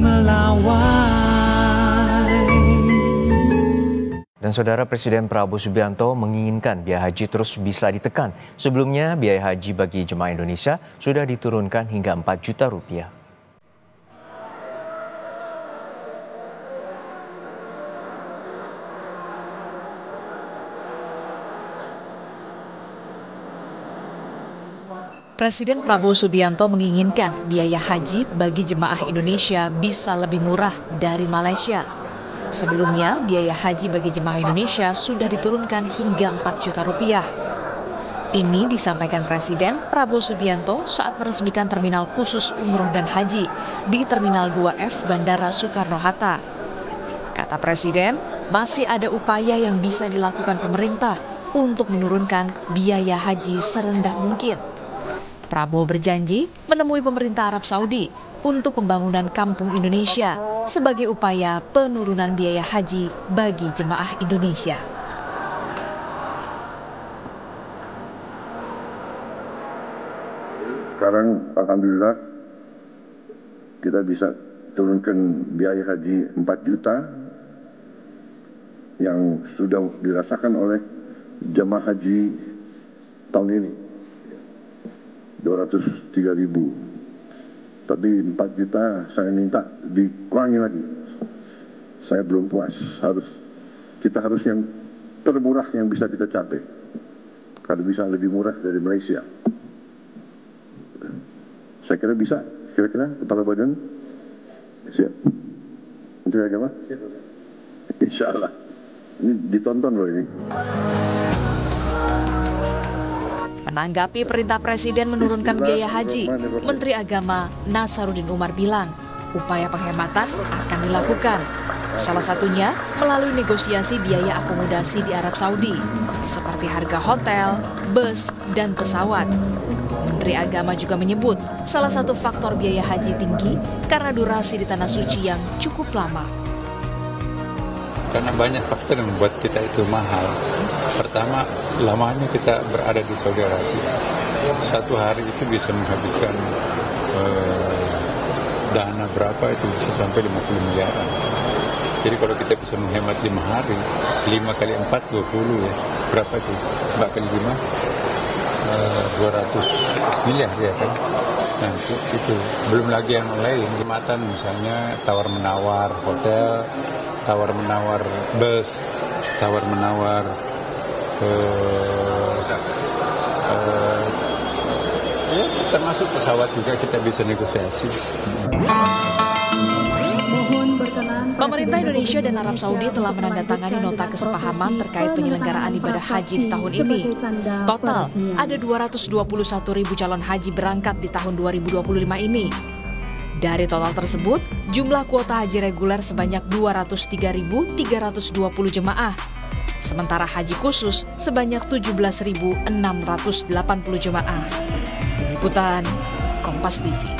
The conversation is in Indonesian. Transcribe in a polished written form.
melawai. Dan Saudara, Presiden Prabowo Subianto menginginkan biaya haji terus bisa ditekan. Sebelumnya, biaya haji bagi jemaah Indonesia sudah diturunkan hingga 4 juta rupiah. Presiden Prabowo Subianto menginginkan biaya haji bagi jemaah Indonesia bisa lebih murah dari Malaysia. Sebelumnya, biaya haji bagi jemaah Indonesia sudah diturunkan hingga 4 juta rupiah. Ini disampaikan Presiden Prabowo Subianto saat meresmikan terminal khusus umroh dan haji di Terminal 2F Bandara Soekarno-Hatta. Kata Presiden, masih ada upaya yang bisa dilakukan pemerintah untuk menurunkan biaya haji serendah mungkin. Prabowo berjanji menemui pemerintah Arab Saudi untuk pembangunan Kampung Indonesia sebagai upaya penurunan biaya haji bagi jemaah Indonesia. Sekarang alhamdulillah kita bisa turunkan biaya haji 4 juta yang sudah dirasakan oleh jemaah haji tahun ini. 203.000. Tapi 4 juta saya minta dikurangi lagi. Saya belum puas. Kita harus yang termurah yang bisa kita capai. Kalau bisa lebih murah dari Malaysia. Saya kira bisa. Kira-kira Kepala Badan siap. Menteri Agama? Siap. Insya Allah. Ini ditonton loh ini. Menanggapi perintah Presiden menurunkan biaya haji, Menteri Agama Nasaruddin Umar bilang, upaya penghematan akan dilakukan. Salah satunya melalui negosiasi biaya akomodasi di Arab Saudi, seperti harga hotel, bus, dan pesawat. Menteri Agama juga menyebut salah satu faktor biaya haji tinggi karena durasi di Tanah Suci yang cukup lama. Karena banyak faktor yang membuat kita itu mahal. Pertama, lamanya kita berada di Saudi Arabia. Satu hari itu bisa menghabiskan dana berapa itu bisa sampai 50 miliar. Jadi kalau kita bisa menghemat 5 hari, 5 kali 4, 20 ya. Berapa itu? 4 kali 5, 200 miliar ya kan. Nah itu. Belum lagi yang lain, jembatan misalnya tawar-menawar hotel, tawar-menawar bus, tawar-menawar termasuk pesawat juga kita bisa negosiasi. Pemerintah Indonesia dan Arab Saudi telah menandatangani nota kesepahaman terkait penyelenggaraan ibadah haji di tahun ini. Total ada 221.000 calon haji berangkat di tahun 2025 ini. Dari total tersebut, jumlah kuota haji reguler sebanyak 203.320 jemaah. Sementara haji khusus sebanyak 17.680 jemaah. Liputan Kompas TV.